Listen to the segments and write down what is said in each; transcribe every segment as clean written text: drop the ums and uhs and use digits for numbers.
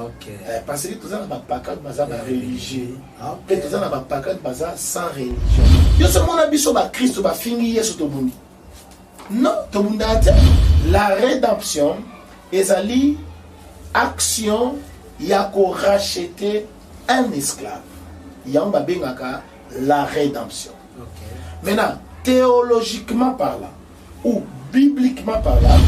Ok. Parce que tout ça n'a pas de religieux. Et tout ça n'a pas de sans religion. Yo seulement on a biso ba Christ ba fingi yesu to bundi. Non, to bunda la rédemption ezali action ya ko racheter un esclave. Yamba bengaka la rédemption. Okay. Maintenant, théologiquement parlant ou bibliquement parlant,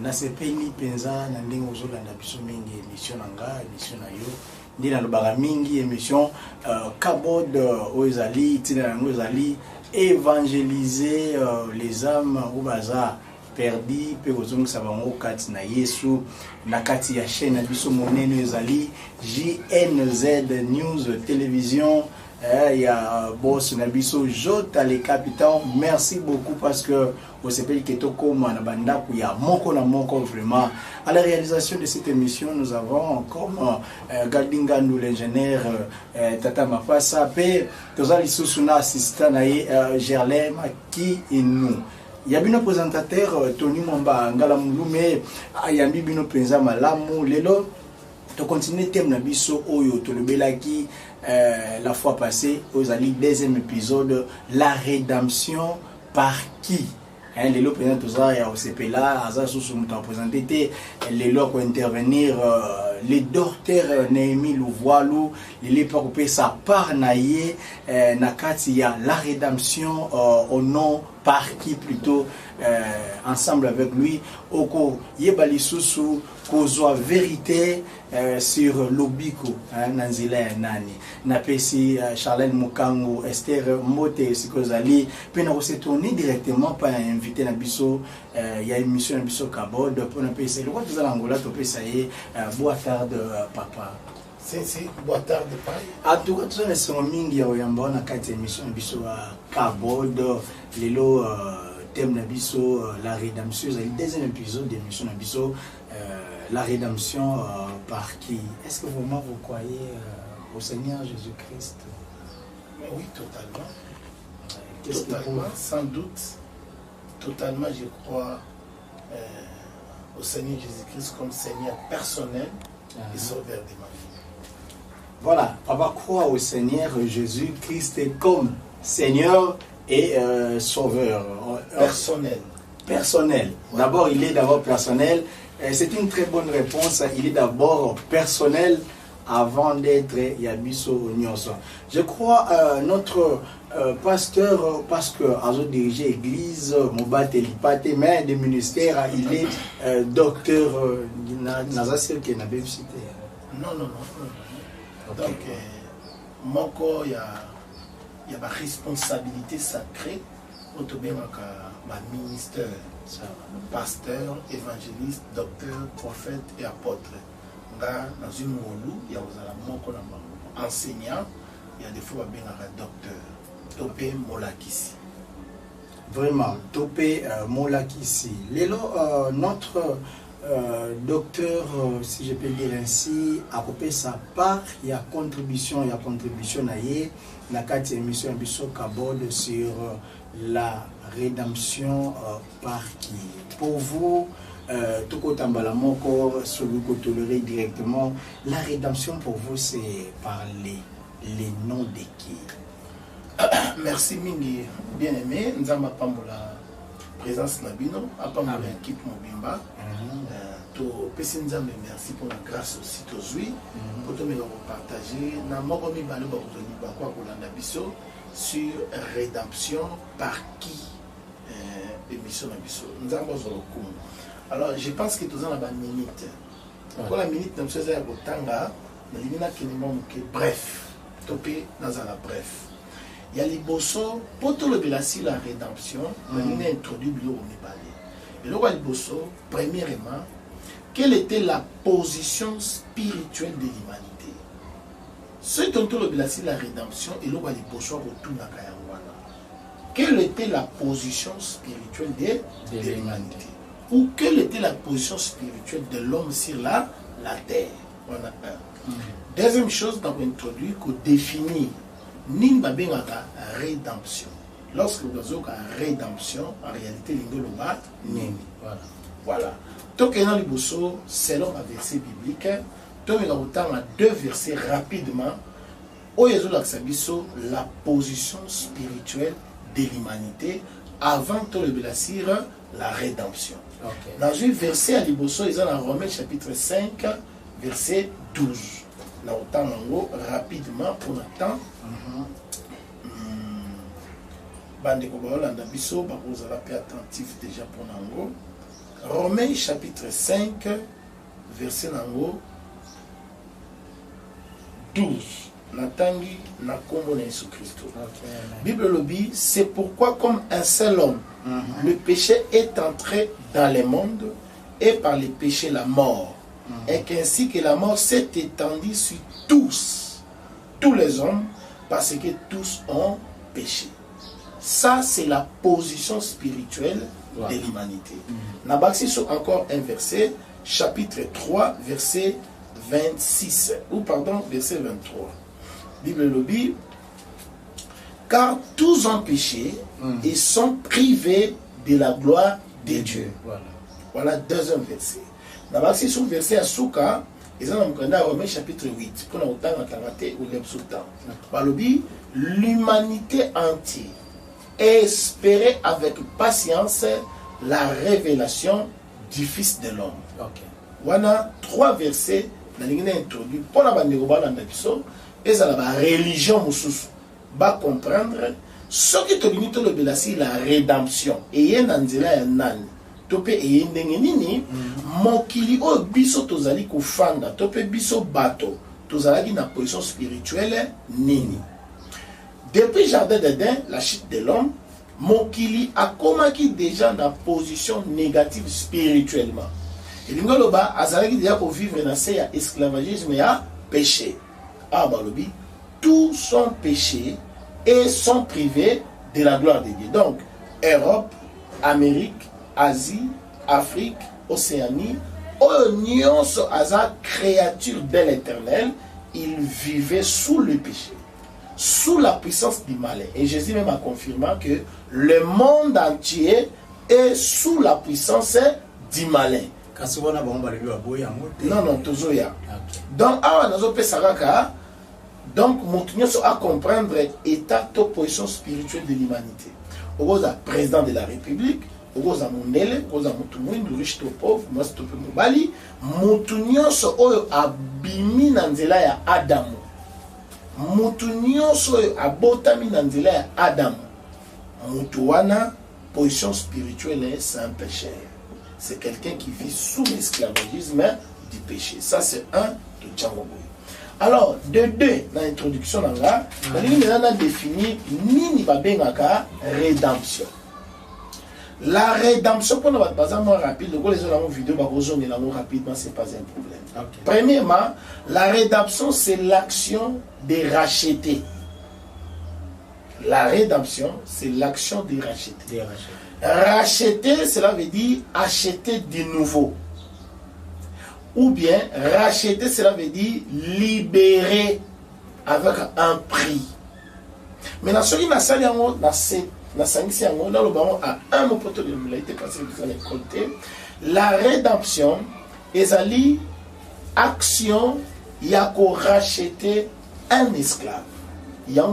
nasepeli penza na ndenge ozolanda biso mingi émission nanga émission na yo ndi na lobaka mingi émission kabod ozali tina nango ozali évangéliser les âmes ou baza perdi pe kozongisa bango kati na Yesu na kati ya chaîne na biso monene ezali JNZ News Télévision. Il y a boss Nabiso Jota les capitans. Merci beaucoup parce que vous savez que Toko Manabanda il y a moko na moko vraiment. À la réalisation de cette émission, nous avons comme Galdinga nous l'ingénieur Tata Mafasa pe tozali susuna assistant na Gerlem qui est nous. Il y a bien un présentateur Tony Mamba Ngala Mulume ayambi bino penza malamu lelo to continuer thème na biso oyo to lebelaki la fois passée aux alliés deuxième épisode la rédemption par qui les lots présents tout ça il y a OCP là Asa sous nous présenté les lots pour intervenir les docteurs Néhémie Louvoilou les pas couper sa part naïe nakati ya la rédemption au nom par qui plutôt ensemble avec lui oko yebali susu kozwa vérité sur l'obiko nanzila ya nani na pesi Charlène Mukango Esther Mote sikozali pe na se tourner directement par invité na biso ya émission na biso kabod pour na pesi le quoi tout ça l'angola to pesa ye boa tarde papa c'est boa tarde pai a tout ça les sont mingi ya oyamba na kati émission na biso kabod lelo thème na biso la rédemption c'est le deuxième épisode d'émission na biso la rédemption par qui? Est-ce que vraiment vous croyez au Seigneur Jésus-Christ? Oui, totalement. Totalement, sans doute. Totalement, je crois au Seigneur Jésus-Christ comme Seigneur personnel et sauveur de ma vie. Voilà, on va croire au Seigneur Jésus-Christ comme Seigneur et sauveur. Personnel. Personnel. Ouais. D'abord, il est d'abord personnel. C'est une très bonne réponse. Il est d'abord personnel avant d'être Yabiso Nyoso. Je crois notre pasteur, parce que a dirigé l'église, Mobat Elipate, mais des ministères, il est docteur Nazasir qui n'a pas cité. Non. Okay. Donc, Moko, il y a ma responsabilité sacrée au ma ministère. Pasteur, évangéliste, docteur, prophète et apôtre. Dans une moulou, il y a enseignant, il y a des fois un docteur. Topé Molakisi. Vraiment, Topé Molakisi. Notre docteur, si je peux dire ainsi, a coupé sa part, il y a contribution naïe, la 4e émission Bisso Kabod sur la rédemption par qui? Pour vous, tout Kotambalamoko, celui que tolérez directement, la rédemption pour vous c'est par les noms de qui? Merci Mingi, bien aimé, nous avons la présence Nabino, apambola l'équipe Mobimba. Merci pour la grâce aussi Tozui, pour te partager. Na mokomi balo ba kutoni ba kwa kolanda biso sur rédemption par qui? Émission Nabiso. Nous avons besoin. Alors, je pense que tout ça a une minute. Pour la minute, nous faisons un tanga, bref. Topé dans la bref. Il y a les bosso, pour tout le bélassi, la rédemption, nous avons introduit le Népalais. Et là, les bosso, premièrement, quelle était la position spirituelle de l'humanité? Ce dont le bélassi, la rédemption, et là, les bosso, retournent à Kayawana. quelle était la position spirituelle de l'humanité? Ou quelle était la position spirituelle de l'homme sur la terre? Voilà. Deuxième chose, nous avons introduit qu'on définit la rédemption. Lorsque vous avez une rédemption, en réalité, l'ingoloba nini. Voilà. Donc, selon un verset biblique, nous avons deux versets rapidement. La position spirituelle de l'humanité avant de la rédemption. Okay. Dans un verset à Liboso, ils ont dans Romains chapitre 5, verset 12. Là, autant rapidement pour l'instant. Bandeko Baolanda Biso, vous allez attentif déjà pour Nango. Romains chapitre 5, verset Nango 12. Natangi na kombo na Jésus Christ. Bible lobby, c'est pourquoi comme un seul homme, le péché est entré dans le monde et par le péché la mort. Et qu'ainsi que la mort s'est étendue sur tous les hommes, parce que tous ont péché. Ça, c'est la position spirituelle de l'humanité. Nabaxi sur encore un verset, chapitre 3, verset 26, ou pardon, verset 23. Bible lobby, car tous ont péché et sont privés de la gloire de Dieu. Voilà deuxième verset. Nabaxi sur verset à Souka, ils ont dans Romains chapitre 8, pour autant ou l'Ebsoutan. L'humanité entière espérait avec patience la révélation du Fils de l'homme. Voilà trois versets dans les introduits pour la bande de et ça la religion mususu va comprendre ce qui te limite le belasi la rédemption et y nanzela ya nani tope e ndenge nini mokili o biso tozali kufanda tope biso bato tozalaki na position spirituelle nini. Depuis Jardin d'Éden, la chute de l'homme, mokili a komaki déjà dans position négative spirituellement. Et l'ingoloba azalaki déjà pour vivre dans ces esclavagisme et péché. Ah balobi, tous sont péchés et sont privés de la gloire de Dieu. Donc, Europe, Amérique, Asie, Afrique, Océanie, oignons à créature de l'Éternel, ils vivaient sous le péché, sous la puissance du malin. Et Jésus même a confirmé que le monde entier est sous la puissance du malin. Non, Tozoya. Donc, donc, nous à comprendre l'état de position spirituelle de l'humanité. Au président de la République, au Mondele, au Moutoumouin, riche to pauvre, moi c'est peu Mobali, Moutounioso oyo abimi nanzela ya Adamu. Moutounioso oyo abotami nanzela ya Adamu. Moutouana, position spirituelle, c'est un pécheur. C'est quelqu'un qui vit sous l'esclavagisme du péché. Ça, c'est un de Tchangoboy. Alors, de deux, dans l'introduction, on a défini Nini Babengaka rédemption. La rédemption, pour nous faire moins rapide, les gens vidéo, rapidement, ce n'est pas un problème. Okay. Premièrement, la rédemption, c'est l'action de racheter. La rédemption, c'est l'action de racheter. Racheter, cela veut dire acheter de nouveau. Ou bien, racheter, cela veut dire libérer avec un prix. Mais dans ce qui m'a sali, la rédemption est une action qui a racheter un esclave. Il y a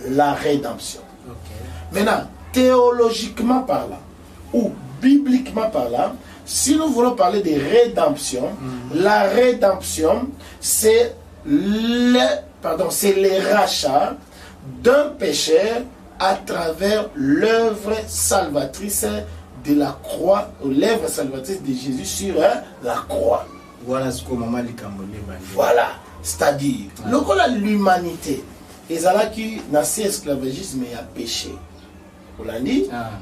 la rédemption. Okay. Maintenant, théologiquement parlant ou bibliquement parlant, si nous voulons parler de rédemption, la rédemption, c'est le rachat d'un pécheur à travers l'œuvre salvatrice de la croix, ou l'œuvre salvatrice de Jésus sur la croix. Voilà ce que maman dit. Voilà, c'est-à-dire, l'humanité, ils ont qui dans cet esclavagisme et à péché.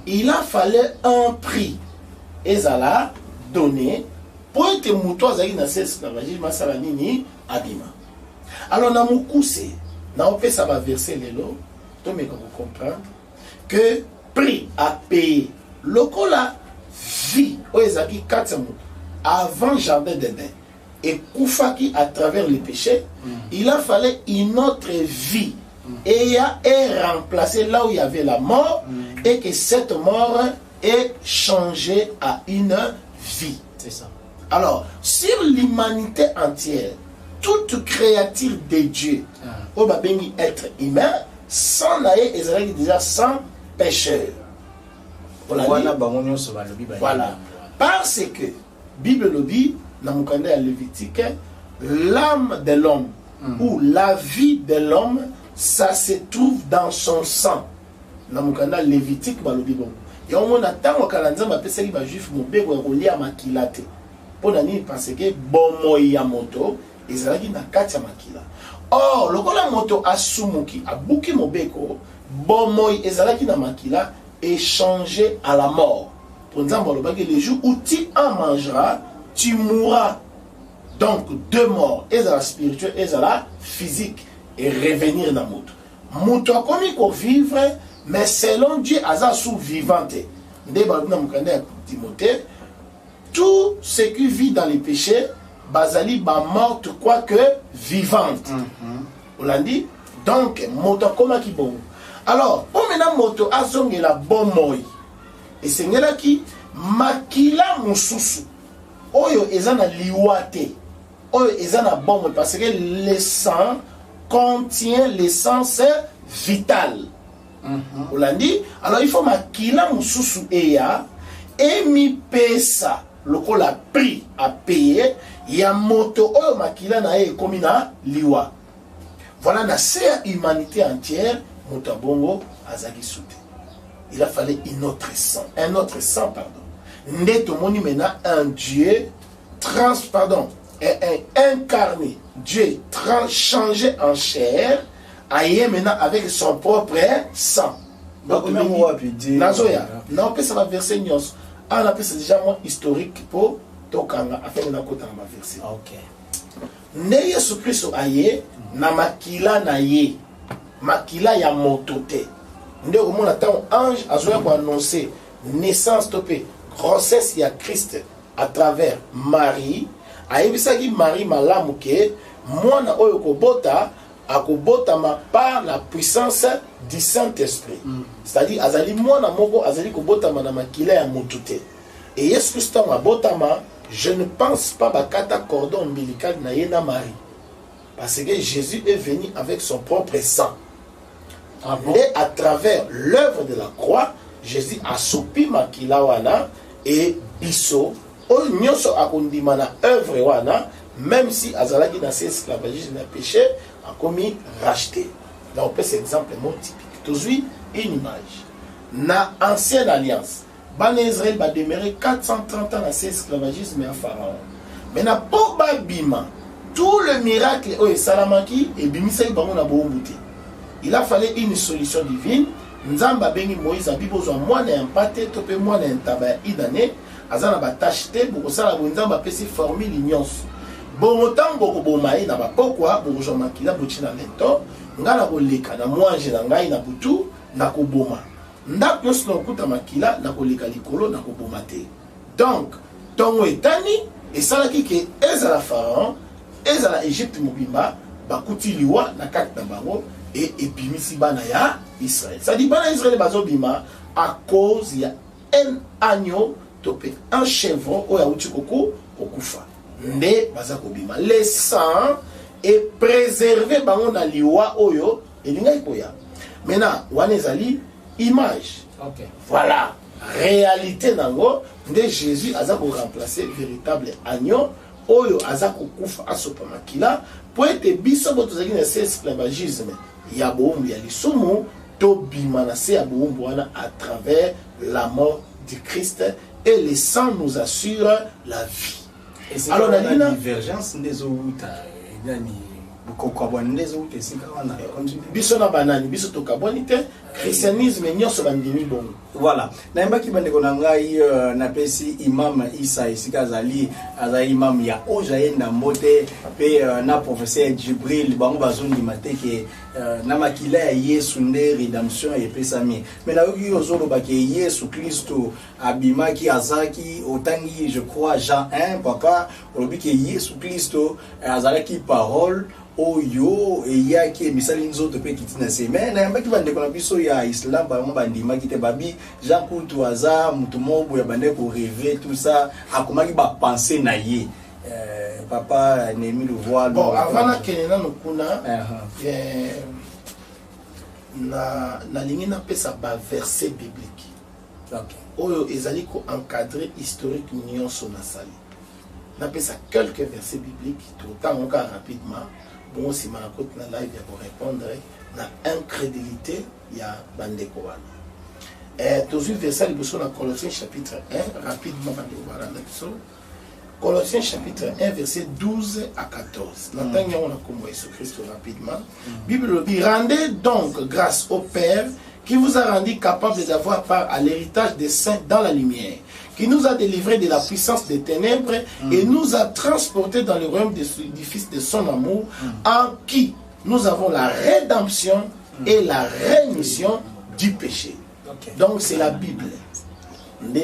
Il a fallu un prix. Ils ont donné pour être mouton dans cet esclavagisme, ça nini abima. Alors, dans mon coup, ça va verser les lots, vous comprendre que prix à payer. Lokola vie, Oezaki 4 mots, avant Jardin d'Éden, et Koufaki à travers les péchés, il a fallu une autre vie. Et est remplacé là où il y avait la mort, et que cette mort est changée à une vie. C'est ça. Alors, sur l'humanité entière, toute créature de Dieu, au babeni être humain, sans naïe, Israël déjà sans pécheur. Voilà. Parce que, Bible le dit, dans mon canal Lévitique, l'âme de l'homme, ou la vie de l'homme, ça se trouve dans son sang. Dans mon canal Lévitique, il y a un moment où on a juif makilate. Pour parce que bon moya moto, Israël na katia makila. Or, le la moto asumuki, abuki mobeko, bon moy Israël na makila est changé à la mort. Pour exemple, le jour où tu en mangeras, tu mourras. Donc, deux morts, Israël spirituel, Israël physique, et revenir dans le monde. Moto a commis qu'on vivre, mais selon Dieu, Aza sous vivante. Timothée, tout ce qui vit dans les péchés, Bazali ba morte quoique vivante. On l'a dit. Donc, moto comment qui bon. Alors, pour maintenant moto azonge la bon moi. Et c'est là qui makila mususu. Oyo ezana liwate. Oyo ezana bon moi parce que le sang contient l'essence vitale. On l'a dit. Alors, il faut makila mususu eya et mi pesa. Loko la prix à payer, il y a moto oyo makila na e komina liwa. Voilà na ser humanité entière, moto bongo azaki soute. Il a fallu un autre sang, pardon. Neto moni mena un Dieu incarné, Dieu changé en chair, aye maintenant avec son propre sang. Donc nazoya, non peut ça va verser nyos. On appelle ça déjà moins historique pour Tokanga, afin de côté dans ma verset. Ok. Neye Christ aye, na makila na ye, makila ya motote. Nde au monde attend ange a joué pour annoncer naissance topé, grossesse ya Christ à travers Marie. Aye bisaki Marie malamuke, mwana oyo kobota akobotama par la puissance du Saint-Esprit. C'est-à-dire, azali mwana moko azali kobotama na makila ya motute. Et Yesu Christ a botama, je ne pense pas bakata cordon ombilical na yena Marie. Parce que Jésus est venu avec son propre sang. Ah bon? Et à travers l'œuvre de la croix, Jésus a soupi makila wana et biso o nyoso akondima na œuvre wana, même si azalaki na esclavagisme na péché a commis racheté. Là on peut cet exemple mon typique. Toujours une image. Na ancienne alliance, ban Israël va demeurer 430 ans dans cet esclavagisme à Pharaon. Mais na po ba bima tout le miracle o salamaki et bimisa bango na bomuti. Il a fallu une solution divine. Nzamba bengi Moïse a bibozwa mwana ya mpate to pe mwana ya ntaba ya idane azana ba tâche te boko sala bonzamba pesi formule nyonso. Bon temps boko bomaye na ba pokwa boko joma kila botina lento ngana koleka na mwanje na ngai na butu na koboma. Ndak nyonso na okuta makila na koleka likolo na koboma te. Donc tongo etani esalaki ke ezala Pharaon ezala Égypte mobimba bakuti liwa na kati na bango et epimisi bana ya Israël. Ça dit bana Israël bazobima à cause ya un agneau topé un chèvre oya utikoko okufa. Nde bazakobima. Le sang est préservé bango na liwa oyo elinga ikoya. Maintenant wana ezali image. Ok. Voilà. Réalité nango nde Jésus azako remplacer véritable agneau oyo azako kufa asopa makila pour être biso botozaki na esclavagisme ya boumbu ya lisumu to bima na se ya boumbu wana à travers la mort du Christ et le sang nous assure la vie. Et c'est alors la divergence des autres nani bukokabwana des autres c'est quand on a continué biso na banani biso to kabonite christianisme nyonso bandimi bongo. Voilà. Naimba ki bande konangai na pesi imam Isa isika azali imam ya oja yenda mbote pe na professeur Jibril bango bazondi mateke na makila ya Yesu nde redemption et pesami. Mais na yoki ozolo ba ke Yesu Kristo abimaki azaki otangi je crois Jean 1 papa olobi ke Yesu Kristo azalaki parole oyo eyaki misali nzoto pe kitina semaine na mbaki bande kona biso ya Islam ba mo bandima kite babi Jean Coutu aza mutu mobo ya bande ko rêver tout ça akomaki ba penser na ye papa Nemi le voit bon avant na kenena nokuna na lingi na pesa ba verset biblique. OK. Oyo ezali ko encadrer historique nyonso na sali. Na pesa quelques versets bibliques tout temps encore rapidement. Bon, si ma côte na live pour répondre na incrédulité ya bandeko wana. Toujours verset liboso na Colossiens chapitre 1 rapidement bandeko wana na Colossiens chapitre 1 verset 12 à 14. N'entendez on a comme Jésus-Christ rapidement. Bible dit rendez donc grâce au Père qui vous a rendu capable d'avoir part à l'héritage des saints dans la lumière, qui nous a délivrés de la puissance des ténèbres et nous a transportés dans le royaume du Fils de son amour, en qui nous avons la rédemption et la rémission du péché. Okay. Donc c'est la Bible. Pas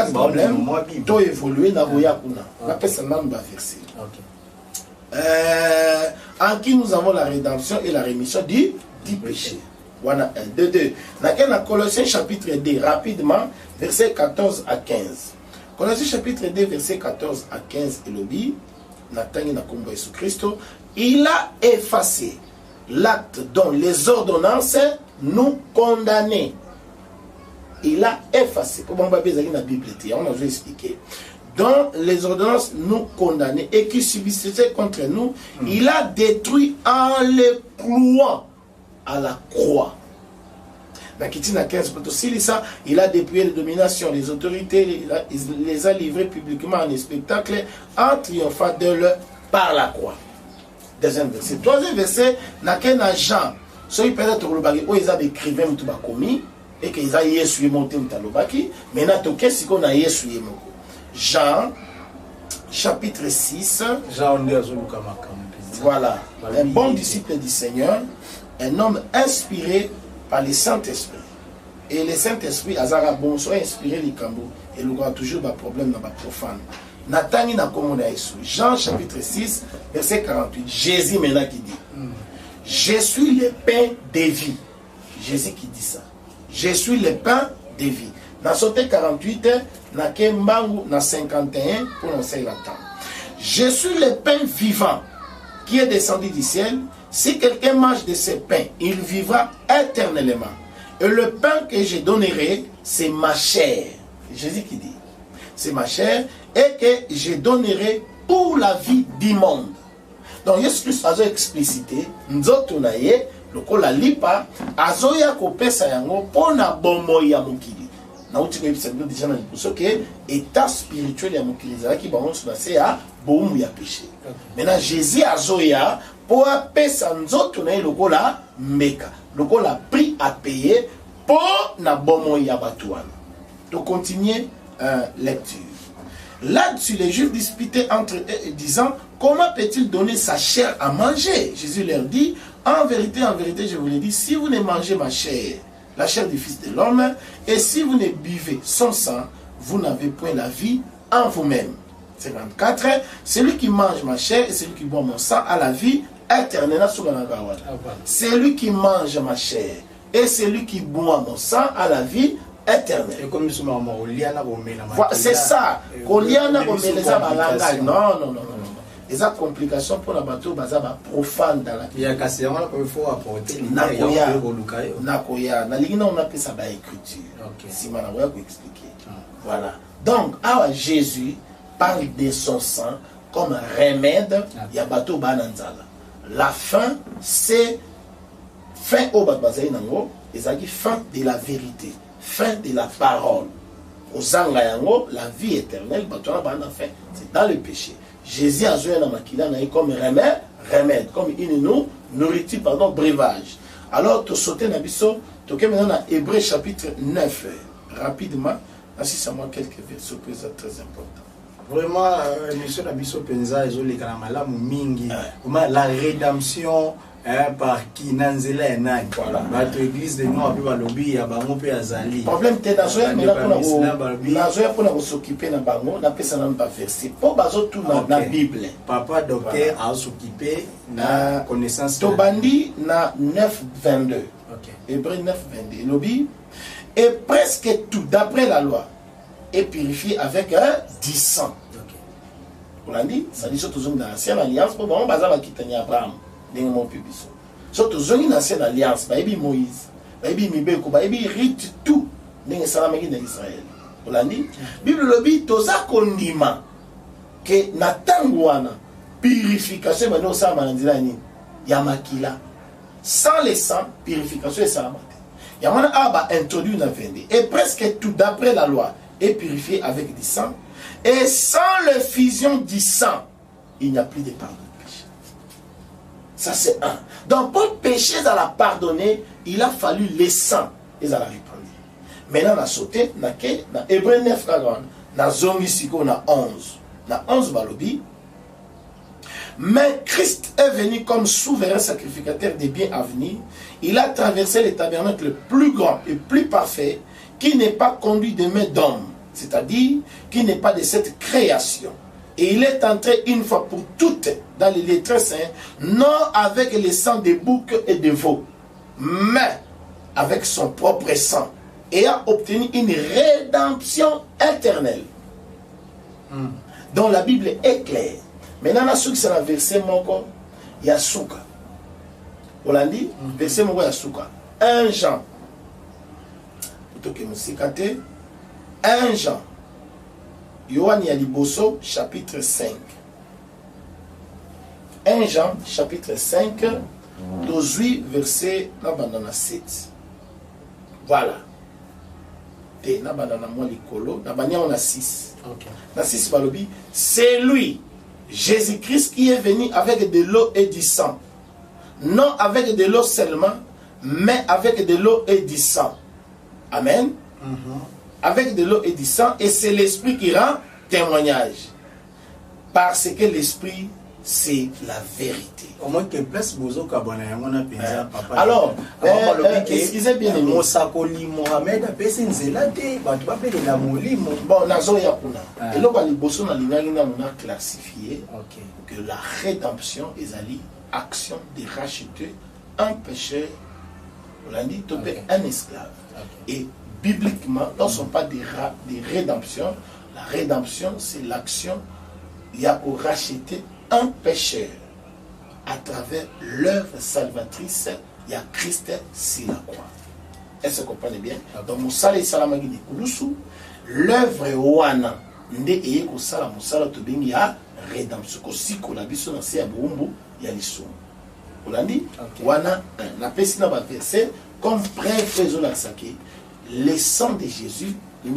de problème, tout évoluer dans le verset. En qui nous avons la rédemption et la rémission du péché. Voilà, 1, 2, 2. Dans Colossiens chapitre 2, rapidement, verset 14 à 15. Colossiens chapitre 2, verset 14 à 15, et l'obi, il a effacé l'acte dont les ordonnances nous condamnaient. Il a effacé. Comment on va dire dans la Bible? On a expliqué. Dont les ordonnances nous condamnaient et qui subsistaient contre nous, il a détruit en les clouant à la croix. Il a dépouillé les dominations, les autorités, il les a livrés publiquement en spectacle en triomphant d'eux par la croix. Deuxième verset. Troisième verset, n'a Jean. Ceux peut-être où ils ont écrivain tout commis et qu'ils ont Yesu monté au talobaki, mais n'a qu'est-ce qu'on a Yesu monté. Jean chapitre 6. Voilà, un bon disciple du Seigneur, un homme inspiré par le Saint-Esprit. Et le Saint-Esprit, Azara bon, soit inspiré les cambo. Et il aura toujours des problèmes dans le profane. Natani na komona Yesu. Jean chapitre 6, verset 48. Jésus maintenant qui dit, je suis le pain de vie. Jésus qui dit ça. Je suis le pain de vie. Dans sauté 48, na Kembangu, na 51, pour nous essayer l'attendre. Je suis le pain vivant qui est descendu du ciel. Si quelqu'un mange de ce pain, il vivra éternellement. Et le pain que je donnerai, c'est ma chair. Jésus qui dit, c'est ma chair, et que je donnerai pour la vie du monde. Donc, Jésus-Christ a explicité, nous autres, le col la lipa, azoya kopesa yango, pona bomo ya mukili. Na uti ko bisa déjà na liposo que état spirituel ya mukili zaki ba on se passer à bomu ya péché. Maintenant Jésus azoya pour apesa nzoto na lokola meka. Lokola prix à payer pour na bomo ya batuana. Donc continuer lecture. Là-dessus, les Juifs disputaient entre eux, disant, comment peut-il donner sa chair à manger? Jésus leur dit, en vérité, je vous l'ai dit, si vous ne mangez ma chair, la chair du Fils de l'homme, et si vous ne buvez son sang, vous n'avez point la vie en vous-même. 54. Celui qui mange ma chair et celui qui boit mon sang a la vie éternelle. Celui qui mange ma chair et celui qui boit mon sang a la vie éternelle. C'est ça. Non. Les complications pour la bateau bazaba profane dans la vie. Nakoya. On appelle ça l'écriture. Si on a expliquer. Voilà. Donc, Jésus parle de son sang comme remède. Il y a bateau bananzala. La fin, c'est fin au bateau nango. Et fin de la vérité. Fin de la parole. Aux Zangayango, la vie éternelle, c'est dans le péché. Jésus a joué dans Makila comme remède, comme il nous nourriture, pardon, breuvage. Alors, tu sautes dans biso, tu es maintenant dans Hébreu chapitre 9. Rapidement, ainsi c'est moi quelques versets très importants. Vraiment, monsieur Nabiso Penza, la rédemption par qui Nanzela et Nan. Voilà. L'église de nous a pu lobby à Bango et à Zali. Problème, tu es dans le pour s'occuper de Bango, on a fait ça dans le verset. Pour baser tout dans la Bible. Papa docteur a s'occuper de la connaissance. Tobandi na 9:22. Hébreu 9:22. Lobby. Et presque tout, d'après la loi, est purifié avec du sang. On a dit, ça dit surtout dans l'ancienne alliance, pour moi, on va quitter Abraham. Surtout dans l'ancienne alliance, il y a Moïse, il y a Mibeko, il y a rite tout dans Israël. On a dit, la Bible dit, tout ça qu'on dit, que Natangwana, purification, il y a Makila. Sans les sang, purification et salamate. Il y a un introduit une vendée. Et presque tout d'après la loi est purifié avec du sang. Et sans l'effusion du sang, il n'y a plus de pardon de péché. Ça c'est un. Donc pour péché, à la pardonner, il a fallu les sangs. Ils allaient répondre. Maintenant, on a sauté, dans Hébreu 9, dans Zongi Siko, dans 11. Dans 11 balobi. Mais Christ est venu comme souverain sacrificateur des biens à venir. Il a traversé le tabernacle le plus grand et plus parfait, qui n'est pas conduit de main d'homme, c'est-à-dire qui n'est pas de cette création. Et il est entré une fois pour toutes dans les lieux très saints, non avec le sang des boucs et des veaux, mais avec son propre sang, et a obtenu une rédemption éternelle. Donc la Bible est claire. Maintenant, c'est un verset moko Yasuka. On l'a dit, verset moko Yasuka. 1 Jean. Plutôt que Moussikate. 1 Jean. Yohan Yaliboso, chapitre 5. 1 Jean, chapitre 5. 18, verset 7. Voilà. Et Nabandana moi likolo. Nabania on a 6. Dans 6 balobi, c'est lui, Jésus-Christ, qui est venu avec de l'eau et du sang. Non avec de l'eau seulement, mais avec de l'eau et du sang. Amen. Avec de l'eau et du sang, et c'est l'esprit qui rend témoignage. Parce que l'esprit, c'est la vérité. Au moins que place bozo kabona yangona penza papa. Alors, excusez bien aimé. Mosakoli Mohamed apesi nzela te batu bapele na molimo. Bon, nazo ya kuna. Et là ba liboso na lingangi na on a classifié que la rédemption ezali action de racheter un pécheur. On a dit un esclave. Et bibliquement, ce ne sont pas des rédemptions. La rédemption, c'est l'action. Il y a pour racheter un pécheur à travers l'œuvre salvatrice. Il y a Christ sur la croix. Est-ce que vous comprenez bien? Donc, Moussala et Salamagi de Koulousou, l'œuvre Wana, Nde Eye Kosala Moussala Tobingi, il y a rédemption. Kosiko, la biso na se Abumbu, il y a l'issou. On l'a dit? Wana, la pesina va verser, comme preuve faisons la saké, le sang de Jésus, il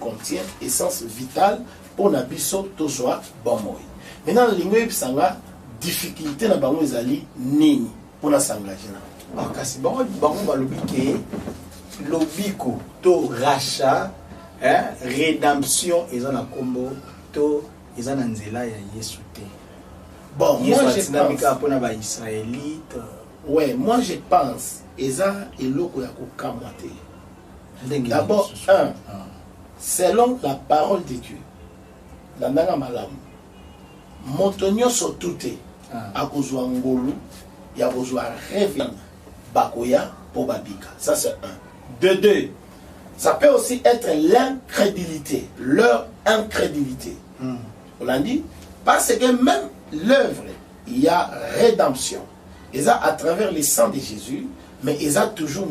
contient essence vitale pour na biso tozoa bomoi. Maintenant, l'ingwe sanga difficulté na bango ezali nini pour na s'engager na. Kasi bango balobi ke lobiko to rachat, rédemption eza na kombo to eza na nzela ya Yesu te. Bon, moi je pense pour na ba israélite. Ouais, moi je pense eza eloko ya kokamwa te. D'abord, selon la parole de Dieu, dans la malam, montonio sotoute, à kozwa ngolu, ya kozwa revin, bakoya, pour babika. Ça c'est un. De deux, ça peut aussi être l'incrédulité, leur incrédulité. On l'a dit, parce que même l'œuvre, il y a rédemption. Et ça à travers le sang de Jésus, mais ils ont toujours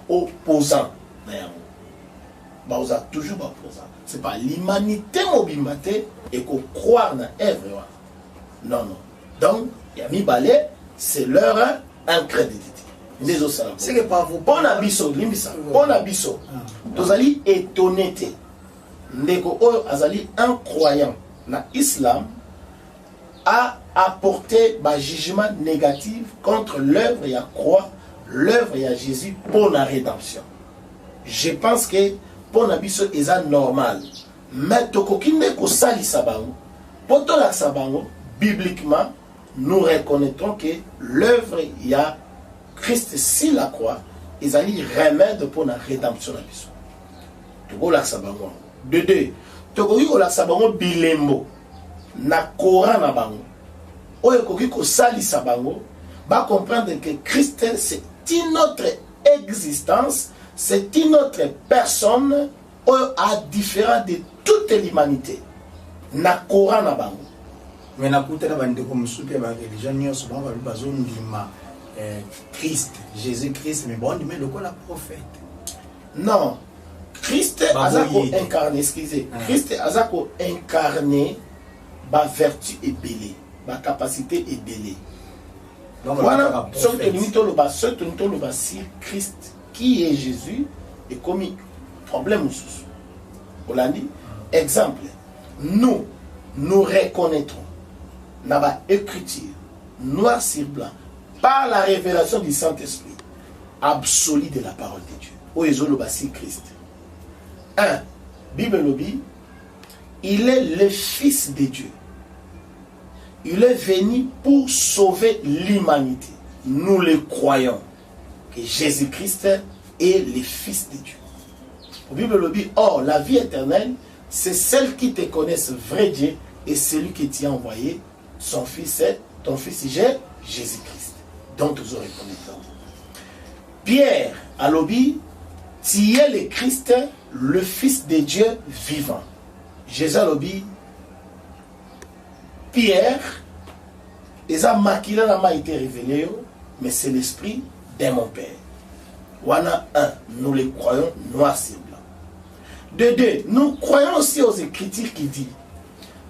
opposant. Ils ont toujours opposant. Ce n'est pas l'humanité mobimate et qu'on croit dans l'œuvre. Non, non. Donc, il y a mis balai, c'est leur incrédulité. C'est que par vous, bon abisso, bon abisso. Vous allez étonner. Ndeko oyo azali incroyant na islam a apporter un jugement négatif contre l'œuvre et la croix, l'œuvre et Jésus pour la rédemption. Je pense que pour la biso est normal. Mais tokokinde ko sali sabango, poto la sabango, bibliquement, nous reconnaîtrons que l'œuvre il y a Christ sur la croix, ils ont eu remède pour la rédemption de la biso. Toko la sabango. De deux, toko la sabango bilembo na Coran na bango. Oyo koki ko sali sabango, va comprendre que Christ c'est une autre existence, c'est une autre personne à différent de toute l'humanité. Na Coran na bango. Mais na kuta na bande ko musupi ba religion nyonso ba ba bazon ndima Christ, Jésus-Christ mais bon mais le quoi la prophète. Non. Christ azako incarné, excusez. Christ azako incarné ba vertu et belé, ba capacité et belé. Voilà, ce que nous avons si Christ qui est Jésus est comme problème sous. On l'a dit. Exemple, nous reconnaîtrons dans la écriture, noir sur blanc, par la révélation du Saint-Esprit, absolue de la parole de Dieu. Où est le Christ? 1. Bible lobby, il est le Fils de Dieu. Il est venu pour sauver l'humanité. Nous le croyons que Jésus-Christ est le Fils de Dieu. La Bible le dit, or la vie éternelle, c'est celle qui te connaissent vrai Dieu et celui qui t'a envoyé, son Fils est, ton Fils est Jésus-Christ. Donc vous aurez connaissance. Pierre a lobby, tu es le Christ, le Fils de Dieu vivant. Jésus a lobby, Pierre, les maquillés n'a été révélé, mais c'est l'esprit de mon Père. Voilà un, nous les croyons noir sur blanc. De deux, nous croyons aussi aux Écritures qui disent,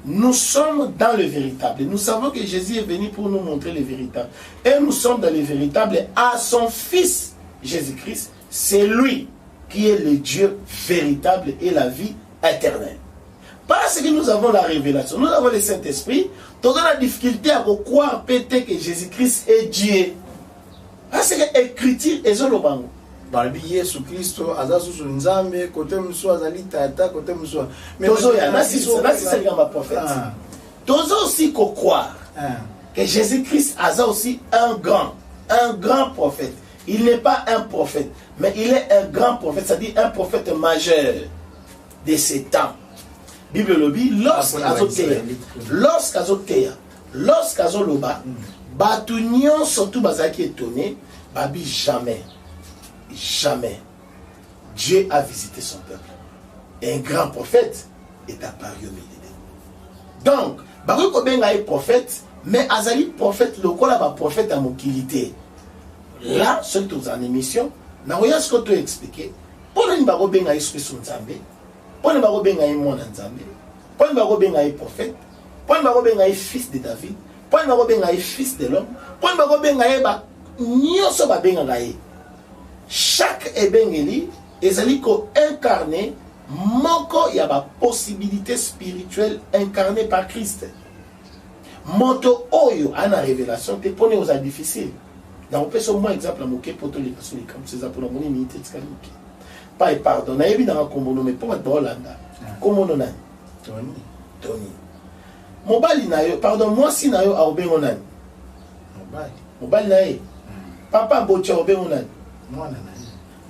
nous sommes dans le véritable. Nous savons que Jésus est venu pour nous montrer le véritable. Et nous sommes dans le véritable à son Fils Jésus-Christ. C'est lui qui est le Dieu véritable et la vie éternelle. Parce que nous avons la révélation, nous avons le Saint-Esprit, nous avons la difficulté à croire peut-être que Jésus-Christ est Dieu. Parce que l'écriture est sur le banc. Barbi Yesu Kristo azasu nzambe côté muso azali tata côté muso. Mais tozo ya nasi c'est le prophète. Tozo aussi qu'on croire que Jésus-Christ a aussi un grand prophète. Il n'est pas un prophète, mais il est un grand prophète, c'est-à-dire un prophète majeur de ces temps. Bible le dit, lorsqu'Azotea, Batunion surtout Bazaki étonné, Babi jamais Dieu a visité son peuple. Et un grand prophète est apparu au milieu d'eux. Donc, Baruch Obenga est prophète, mais Azali prophète, le quoi là, prophète à mobilité. Là, surtout en émission, n'a rien ce que tu as expliqué. Pour une Baruch Obenga est son Zambé. Pour une Baruch Obenga est mon Zambé. Pour une Baruch Obenga est prophète. Pour une Baruch Obenga est fils de David. Pour une Baruch Obenga est fils de l'homme. Pour une Baruch Obenga est nyoso ba benga gaé. Chaque ebengeli ezali ko incarné moko ya ba possibilité spirituelle incarnée par Christ. Moto oyo ana révélation te pone aux difficile. Dans on peut au moins exemple moké poto les personnes comme c'est ça pour la monnaie minute tskaliki. Pas pardon na yebi dans kombono mais pas dolanda. Komono na Tony. Mobali na yo pardon moi si na yo a obengo nani. Mobali na ye. Papa bocha obengo nani.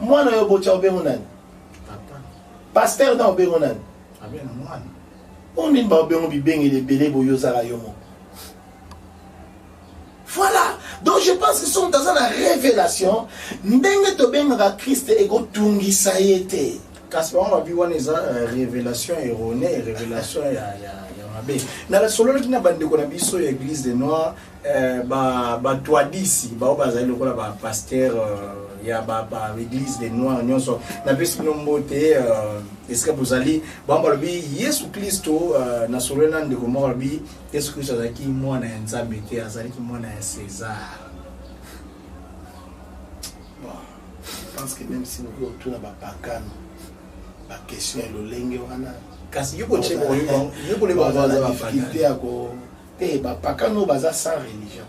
Mwana yo bocha obengo nani. Papa. Pasteur na obengo nani. Abengo mwana. On ba obengo bibenge de belé boyo zala yomo. Voilà. Donc je pense que sont dans la révélation ndenge to benga Christ ego tungi saïté. Kaspa on va vivre une révélation erronée, révélation ya na la solo qui na bande ko na biso ya église de Noir ba toadisi ba bazali ko ba pasteur ya ba église de Noir nyonso na biso nombote est-ce que vous allez ba malobi Yesu Kristo na solo na ndeko mo malobi Yesu Kristo azaki mwana ya Nzambe te azali ki mwana ya César. Bon, je pense que même si nous retourne ba pakano la question est le lingue wana kasi yuko chebo yuko le bazaza ba difficulté à ko te bapaka no baza sans religion.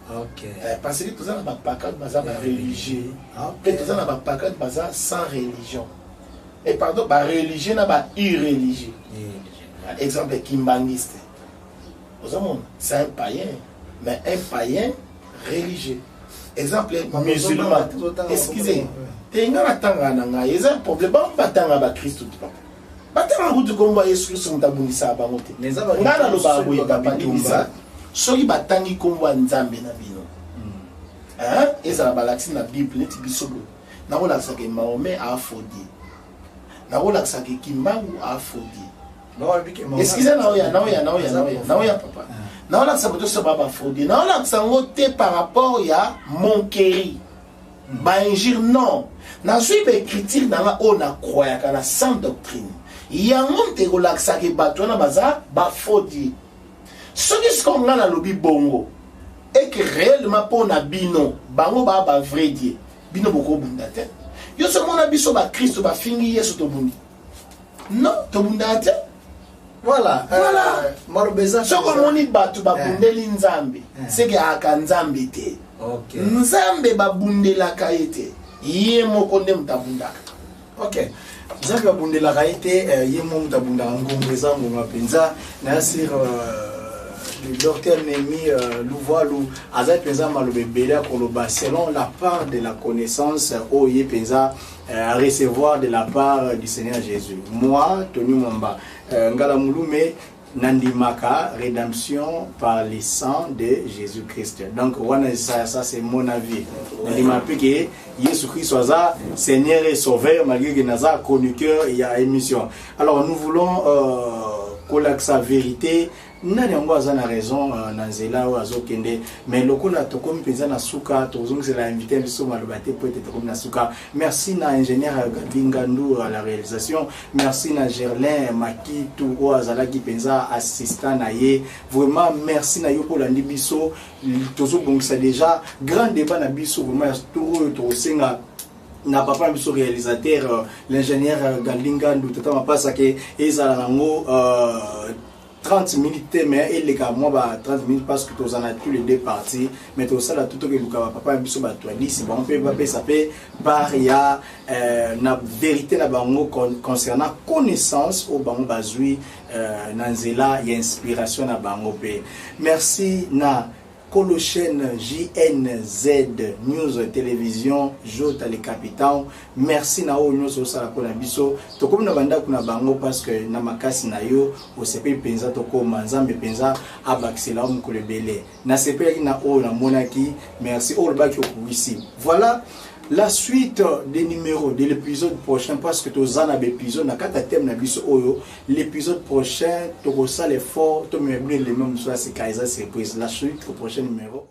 Ok. Parce que tous les bapaka baza religieux. Peut-être tous les bapaka baza sans religion. Et pardon, ba religieux na ba irreligieux. Exemple kimbangiste. C'est un païen, mais un païen religieux. Exemple musulman. Excusez. Tenga na tanga na nga, il y a un problème ba batanga ba Christ tout papa. Batanga butu komba Yesu Christ mutabunisa ba mote. Ngana lo ba boye ba bisa. Soki batangi komba nzambe na bino. Hein? Ezala balaxi na Bible neti bisobo. Na ko laksa ke Mahomet a fodi. Na ko laksa ke Kimbangu a fodi. Excusez na oya papa. Na ko laksa boto so baba fodi. Na ko laksa ngote par rapport ya Monkeri. Ba injire non. Na suive écriture dans la on a croya kana sans doctrine. Yango te ko laksa ke bato na baza ba fodi. Ce qui se comprend dans le bongo et que réellement pour na bino bango ba vrai dieu bino boko bunda te yo so mona biso ba Christ ba fingi Yesu to bundi non to bunda te voilà marobeza so ko moni batu ba bundeli nzambe c'est que aka nzambe te ok nzambe ba bundela kaete ye moko nde mutabundaka ok nzambe ba bundela kaete ye moko mutabunda ngombe za ngomba penza na sir le docteur Némi Louvoilou Azai Penza Malobe Bela Koloba selon la part de la connaissance Oye Penza à recevoir de la part du Seigneur Jésus. Moi, Tony Mwamba, Ngala Mouloume Nandimaka, rédemption par le sang de Jésus-Christ. Donc, ça c'est mon avis. Nandimaka, Jésus-Christ soit Seigneur et Sauveur, malgré que Naza chroniqueur, il y a émission. Alors, nous voulons que sa vérité. Nani yango aza na raison na nzela o azokende mais lokola tokomi penza na suka tozongela invité biso maloba te peut être tokomi na suka. Merci na ingénieur Bingandu à la réalisation, merci na Gerlin Makitu o azalaki penza assistant na ye, vraiment merci na yo pour landi biso tozobongisa déjà grand débat na biso vraiment tout tosenga na papa biso réalisateur l'ingénieur Galingandu tata mapasa ke ezala nango 30 minutes, mais il est à moi 30 minutes parce que tu en as tous les deux parties. Mais tu as tout ce que tu as papa biso batwali si bon peut ça peut par ya na vérité na bango concernant connaissance au bango bazui nanzela y inspiration na bango pe. Merci na Colochaine JNZ News Télévision Jota le Capitaine. Merci na o nyonso sala ko na biso to comme na banda kuna bango parce que na makasi na yo o sepe penza to ko manzambe penza abaxela mu ko lebele na sepe na o na monaki. Merci o le baki ko ici. Voilà la suite des numéros de l'épisode prochain parce que tu as un épisode na kata thème na biso oyo l'épisode prochain tu as l'effort tu me les mêmes soit c'est Kaiser surprise la suite au prochain numéro.